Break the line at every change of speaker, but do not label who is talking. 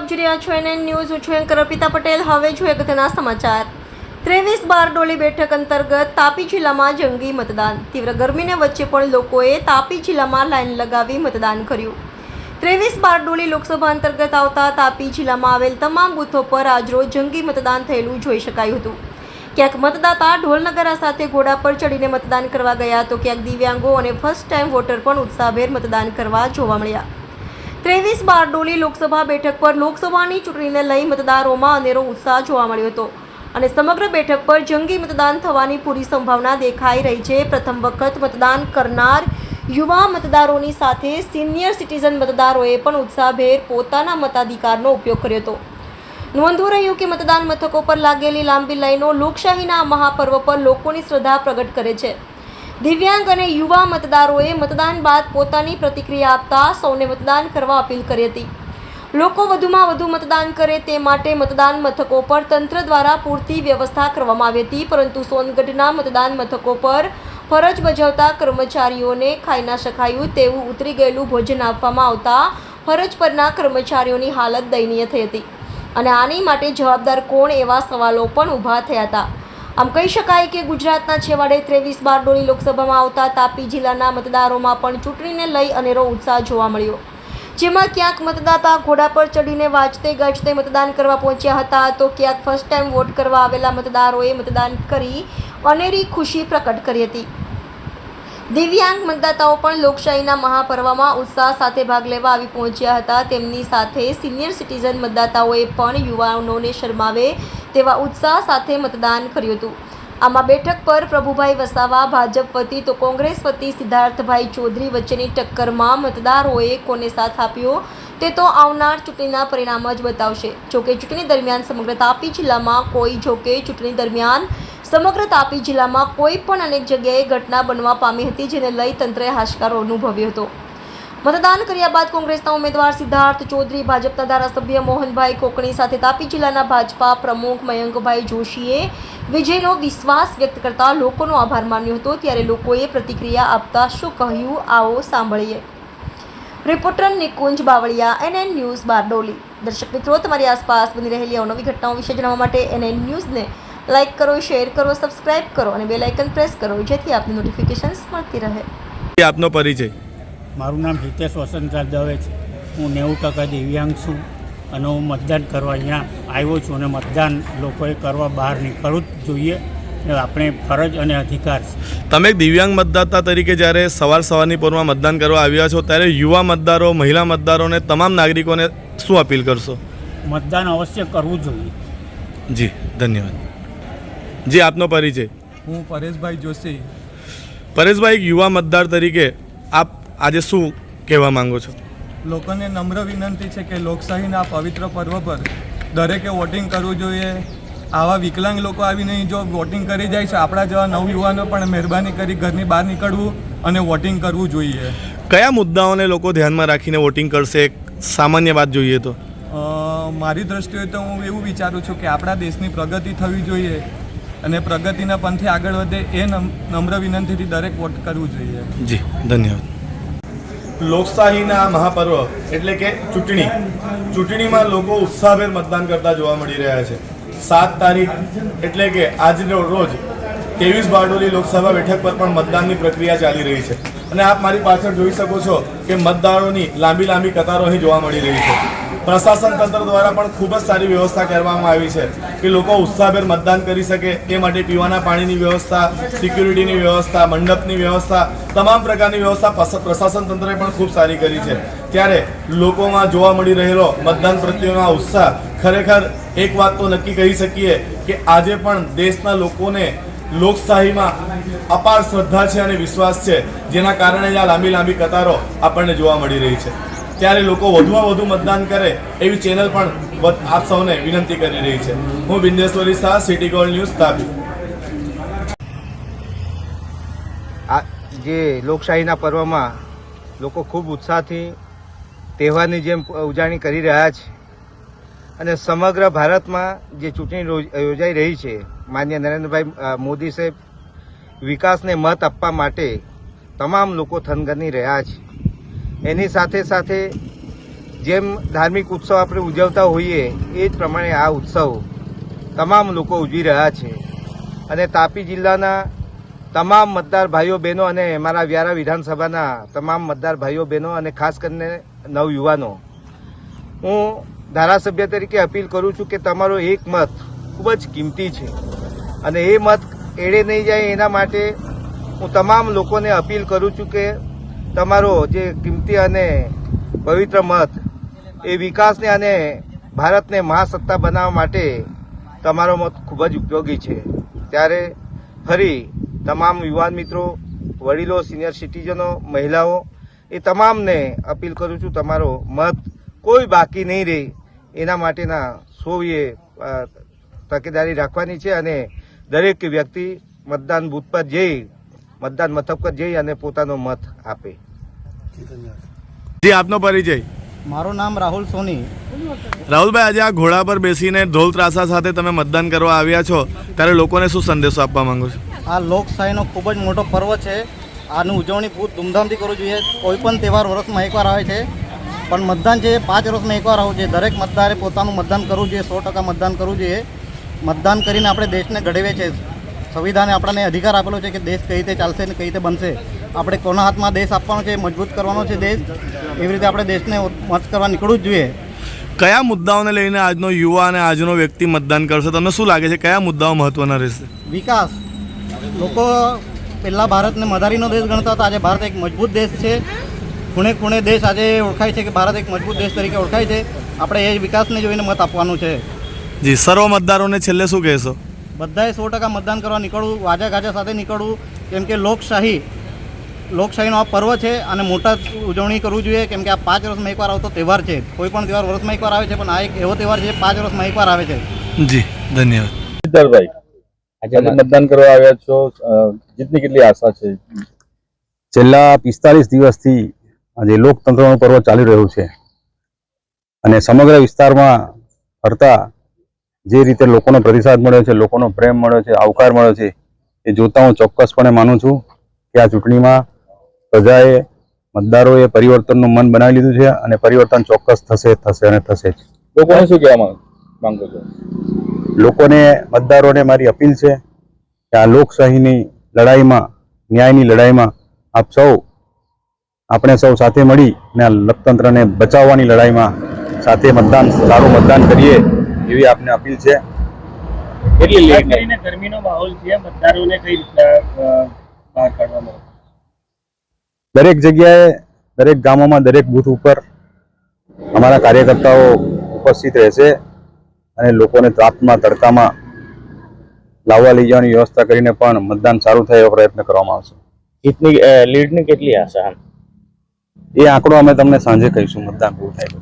આપ જોઈ રહ્યા છો એનએન ન્યૂઝ. હું છું એન્કર અર્પિતા પટેલ. હવે જોઈએ અગત્યના સમાચાર. 23 બારડોલી બેઠક અંતર્ગત તાપી જિલ્લામાં જંગી મતદાન. તીવ્ર ગરમીને વચ્ચે પણ લોકોએ તાપી જિલ્લામાં લાઈન લગાવી મતદાન કર્યું. 23 બારડોલી લોકસભા અંતર્ગત આવતા તાપી જિલ્લામાં આવેલ તમામ બૂથો પર આજરોજ જંગી મતદાન થયેલું જોઈ શકાયું હતું. ક્યાંક મતદાતા ઢોલ નગારા સાથે ઘોડા પર ચડીને મતદાન કરવા ગયા તો ક્યાંક દિવ્યાંગો અને ફર્સ્ટ ટાઈમ વોટર પણ ઉત્સાહભેર મતદાન કરવા જોવા મળ્યા. 23 બારડોલી લોકસભા બેઠક પર લોકસભાની ચૂંટણીને લઈ મતદારોમાં અનેરો ઉત્સાહ જોવા મળ્યો હતો અને સમગ્ર બેઠક પર જંગી મતદાન થવાની પૂરી સંભાવના દેખાઈ રહી છે. પ્રથમ વખત મતદાન કરનાર યુવા મતદારોની સાથે સિનિયર સિટીઝન મતદારોએ પણ ઉત્સાહભેર પોતાના મતાધિકારનો ઉપયોગ કર્યો હતો. નોંધવું રહ્યું કે મતદાન મથકો પર લાગેલી લાંબી લાઈનો લોકશાહીના મહાપર્વ પર લોકોની શ્રદ્ધા પ્રગટ કરે છે. દિવ્યાંગ અને યુવા મતદારોએ મતદાન બાદ પોતાની પ્રતિક્રિયા આપતા સૌને મતદાન કરવા અપીલ કરી હતી. લોકો વધુમાં વધુ મતદાન કરે તે માટે મતદાન મથકો પર તંત્ર દ્વારા પૂરતી વ્યવસ્થા કરવામાં આવી હતી, પરંતુ સોનગઢના મતદાન મથકો પર ફરજ બજાવતા કર્મચારીઓને ખાઈ ના શકાયું તેવું ઉતરી ગયેલું ભોજન આપવામાં આવતા ફરજ પરના કર્મચારીઓની હાલત દયનીય થઈ હતી અને આની માટે જવાબદાર કોણ એવા સવાલો પણ ઊભા થયા હતા. આમ કહી શકાય કે ગુજરાતના છેવાડે 23 બારડોલી લોકસભામાં આવતા તાપી જિલ્લાના મતદારોમાં પણ ચૂંટણીને લઈ અનેરો ઉત્સાહ જોવા મળ્યો, જેમાં ક્યાંક મતદાતા ઘોડા પર ચડીને વાજતે ગાજતે મતદાન કરવા પહોંચ્યા હતા તો ક્યાંક ફર્સ્ટ ટાઈમ વોટ કરવા આવેલા મતદારોએ મતદાન કરી અનેરી ખુશી પ્રકટ કરી હતી. દિવ્યાંગ મતદાતાઓ પણ લોકશાહીના મહાપર્વમાં ઉત્સાહ સાથે ભાગ લેવા આવી પહોંચ્યા હતા. તેમની સાથે સિનિયર સિટીઝન મતદાતાઓએ પણ યુવાનોને શરમાવે તેવા ઉત્સાહ સાથે મતદાન કર્યું હતું. આમાં બેઠક પર પ્રભુભાઈ વસાવા ભાજપ વતી તો કોંગ્રેસ વતી સિદ્ધાર્થભાઈ ચૌધરી વચ્ચેની ટક્કરમાં મતદારોએ કોને સાથ આપ્યો તે તો આવનાર ચૂંટણીના પરિણામ જ બતાવશે. જોકે ચૂંટણી દરમિયાન સમગ્ર તાપી જિલ્લામાં કોઈ પણ અનેક જગ્યાએ ઘટના બનવા પામી હતી, જેને લઈ તંત્રએ હાશકારો અનુભવ્યો હતો. મતદાન કર્યા બાદ કોંગ્રેસના ઉમેદવાર સિદ્ધાર્થ ચૌધરી, ભાજપના ધારાસભ્ય મોહનભાઈ કોકણી સાથે તાપી જિલ્લાના ભાજપા પ્રમુખ મયંકભાઈ જોશીએ વિજયનો વિશ્વાસ વ્યક્ત કરતા લોકોનો આભાર માન્યો હતો. ત્યારે લોકોએ પ્રતિક્રિયા આપતા શું કહ્યું, આવો સાંભળીએ. Reporter Nikunj Bavaliya, NN news Bardoli. દર્શક મિત્રો, તમારી આસપાસ બની રહેલી અવનવી ઘટનાઓ વિશે જાણવા માટે એનએન ન્યૂઝને લાઇક કરો, શેર કરો, સબસ્ક્રાઇબ કરો અને બેલ આઇકન પ્રેસ કરો, જેથી આપને નોટિફિકેશન્સ મળતી રહે.
આપનો પરિચય?
મારું નામ હિતેશ વસંતરાજ દવે છે. હું 90% દિવ્યાંગ છું અને હું મતદાન કરવા અહીંયા આવ્યો છું અને મતદાન લોકોએ કરવા બહાર નીકળવું જ જોઈએ. આપણે ફરજ અને અધિકાર છે.
તમે એક દિવ્યાંગ મતદાતા તરીકે જ્યારે સવારની પોરમાં મતદાન કરવા આવ્યા છો ત્યારે યુવા મતદારો, મહિલા મતદારોને, તમામ નાગરિકોને શું અપીલ કરશો?
મતદાન અવશ્ય કરવું જોઈએ.
જી, ધન્યવાદ. જી, આપનો પરિચય?
હું પરેશભાઈ જોશી.
પરેશભાઈ, એક યુવા મતદાર તરીકે આપ આજે શું કહેવા માંગો છો?
લોકોને નમ્ર વિનંતી છે કે લોકશાહીના પવિત્ર પર્વ પર દરેકે વોટિંગ કરવું જોઈએ. આવા વિકલાંગ લોકો આવીને જો વોટિંગ કરી જાય છે, આપણા જેવા નવયુવાનો પણ મહેરબાની કરી ઘરની બહાર નીકળવું અને વોટિંગ કરવું જોઈએ.
કયા મુદ્દાઓને લોકો ધ્યાનમાં રાખીને વોટિંગ કરશે? એક સામાન્ય વાત જોઈએ તો
મારી દ્રષ્ટિએ તો હું એવું વિચારું છું કે આપણા દેશની પ્રગતિ થવી જોઈએ અને પ્રગતિના પંથે આગળ વધે એ નમ્ર વિનંતીથી દરેક વોટ કરવું જોઈએ.
જી, ધન્યવાદ. લોકશાહીના મહાપર્વ એટલે કે ચૂંટણીમાં લોકો ઉત્સાહભેર મતદાન કરતા જોવા મળી રહ્યા છે. 7 તારીખ એટલે કે આજનો રોજ 23 બારડોલી લોકસભા બેઠક પર પણ મતદાનની પ્રક્રિયા ચાલી રહી છે અને આપ મારી પાછળ જોઈ શકો છો કે મતદારોની લાંબી કતારો અહીં જોવા મળી રહી છે. પ્રશાસન તંત્ર દ્વારા પણ ખૂબ જ સારી વ્યવસ્થા કરવામાં આવી છે કે લોકો ઉત્સાહભેર મતદાન કરી શકે તે માટે પીવાના પાણીની વ્યવસ્થા, સિક્યુરિટીની વ્યવસ્થા, મંડપની વ્યવસ્થા, તમામ પ્રકારની વ્યવસ્થા પ્રશાસન તંત્રએ પણ ખૂબ સારી કરી છે. ત્યારે લોકોમાં જોવા મળી રહેલો મતદાન પ્રત્યેનો ઉત્સાહ, ખરેખર એક વાત તો નક્કી કહી શકીએ કે આજે પણ દેશના લોકોને લોકશાહીમાં અપાર શ્રદ્ધા છે અને વિશ્વાસ છે, જેના કારણે આ લાંબી કતારો આપણને જોવા મળી રહી છે. ત્યારે લોકો વધુમાં વધુ મતદાન કરે એવી ચેનલ પણ આપ સૌને વિનંતી કરી રહી છે. હું Bindeshwari Shah, city gold news, Tapi.
આ જે લોકશાહીના પર્વમાં લોકો ખૂબ ઉત્સાહથી તહેવારની જેમ ઉજવણી કરી રહ્યા છે અને સમગ્ર ભારતમાં જે ચૂંટણી યોજાઈ રહી છે, માનનીય નરેન્દ્રભાઈ મોદી સાહેબ વિકાસને મત આપવા માટે તમામ લોકો થનગની રહ્યા છે. એની સાથે જેમ ધાર્મિક ઉત્સવ આપણે ઉજવતા હોઈએ એ જ પ્રમાણે આ ઉત્સવ તમામ લોકો ઉજવી રહ્યા છે અને તાપી જિલ્લાના તમામ મતદાર ભાઈઓ બહેનો અને મારા વ્યારા વિધાનસભાના તમામ મતદાર ભાઈઓ બહેનો અને ખાસ કરીને નવયુવાનો, હું ધારાસભ્ય તરીકે અપીલ કરું છું કે તમારો એક મત ખૂબ જ કિંમતી છે અને એ મત એળે નહીં જાય એના માટે હું તમામ લોકોને અપીલ કરું છું કે તમારો જે કિંમતી અને પવિત્ર મત એ વિકાસને અને ભારતને મહાસત્તા બનાવવા માટે તમારો મત ખૂબ જ ઉપયોગી છે. ત્યારે ફરી તમામ યુવાન મિત્રો, વડીલો, સિનિયર સિટીઝનો, મહિલાઓ એ તમામને અપીલ કરું છું તમારો મત કોઈ બાકી નહીં રહે એના માટેના સૌએ તકેદારી રાખવાની છે અને દરેક વ્યક્તિ મતદાન બૂથ પર જઈ, મતદાન મથક પર જઈ અને પોતાનો મત આપે.
જી, આપનો પરિચય?
મારું નામ રાહુલ સોની.
રાહુલભાઈ, આજે આ ઘોડા પર બેસીને ઢોલ ત્રાસા સાથે તમે મતદાન કરવા આવ્યા છો, ત્યારે લોકોને શું સંદેશો આપવા માંગો છો?
આ લોકશાહીનો ખૂબ જ મોટો પર્વ છે. આની ઉજવણી ખૂબ ધૂમધામથી કરવી જોઈએ. કોઈ પણ તહેવાર વર્ષમાં એકવાર આવે છે, પણ મતદાન છે 5 વર્ષમાં એકવાર આવવું જોઈએ. દરેક મતદારે પોતાનું મતદાન કરવું જોઈએ, 100% મતદાન કરવું જોઈએ. મતદાન કરીને આપણે દેશને ઘડવીએ છીએ. સંવિધાને આપણને અધિકાર આપેલો છે કે દેશ કઈ રીતે ચાલશે અને કઈ રીતે બનશે. આપણે કોના હાથમાં દેશ આપવાનો છે, મજબૂત કરવાનો છે દેશ, એવી રીતે આપણે દેશને મત કરવા નીકળવું જ જોઈએ.
કયા મુદ્દાઓને લઈને આજનો યુવા અને આજનો વ્યક્તિ મતદાન કરશે? તમને શું લાગે છે કયા મુદ્દાઓ મહત્વના રહેશે?
વિકાસ. લોકો પહેલાં ભારતને મદારીનો દેશ ગણતા હતા, આજે ભારત એક મજબૂત દેશ છે. ખૂણે ખૂણે દેશ આજે ઓળખાય છે કે ભારત એક મજબૂત દેશ તરીકે ઓળખાય છે. આપણે એ વિકાસને જોઈને મત આપવાનું છે.
જી, સર્વ મતદારોને છેલ્લે શું કહેશો?
બધાએ 100% મતદાન કરવા નીકળવું, વાજા ગાજા સાથે નીકળવું, કેમ કે લોકશાહીનો આ પર્વ છે અને મોટા ઉજવણી કરવું જોઈએ. કેમ કે આ 5 વર્ષમાં એકવાર આવતો તહેવાર છે. કોઈ પણ તહેવાર વર્ષમાં એકવાર આવે છે, પણ આ એક એવો તહેવાર છે 5 વર્ષમાં એકવાર આવે છે.
જી, ધન્યવાદ.
સિદ્ધાર્થભાઈ, આજે મતદાન કરવા આવ્યા છો, જીતની કેટલી આશા છે?
છેલ્લા 45 દિવસથી આજે લોકતંત્રનું પર્વ ચાલી રહ્યું છે અને સમગ્ર વિસ્તારમાં ફરતા જે રીતે લોકોનો પ્રતિસાદ મળ્યો છે, લોકોનો પ્રેમ મળ્યો છે, આવકાર મળ્યો છે, એ જોતા હું ચોક્કસપણે માનું છું કે આ ચૂંટણીમાં પ્રજાએ, મતદારોએ પરિવર્તનનું મન બનાવી લીધું છે અને પરિવર્તન ચોક્કસ થશે અને થશે જ.
લોકોને શું કહેવા માંગો છો?
લોકોને, મતદારોને મારી અપીલ છે કે આ લોકશાહીની લડાઈમાં, ન્યાયની લડાઈમાં આપણે સૌ સાથે મળી અને આ લોકતંત્રને બચાવવાની લડાઈમાં સાથે સારું મતદાન કરીએ એવી આપને અપીલ છે.
કેટલી લેટ
કરીને ગરમીનો માહોલ છે, મતદારોને કઈ રીતના બહાર કાઢવામાં?
દરેક જગ્યાએ, દરેક ગામોમાં, દરેક બૂથ ઉપર અમારા કાર્યકર્તાઓ ઉપસ્થિત રહેશે અને લોકોને તાપમાં, તડકામાં લાવવા લઈ જવાની વ્યવસ્થા કરીને પણ મતદાન સારું થાય એવો પ્રયત્ન કરવામાં આવશે.
લીડની કેટલી આશા?
એ આંકડો અમે તમને સાંજે કહીશું મતદાન પૂરું થાય.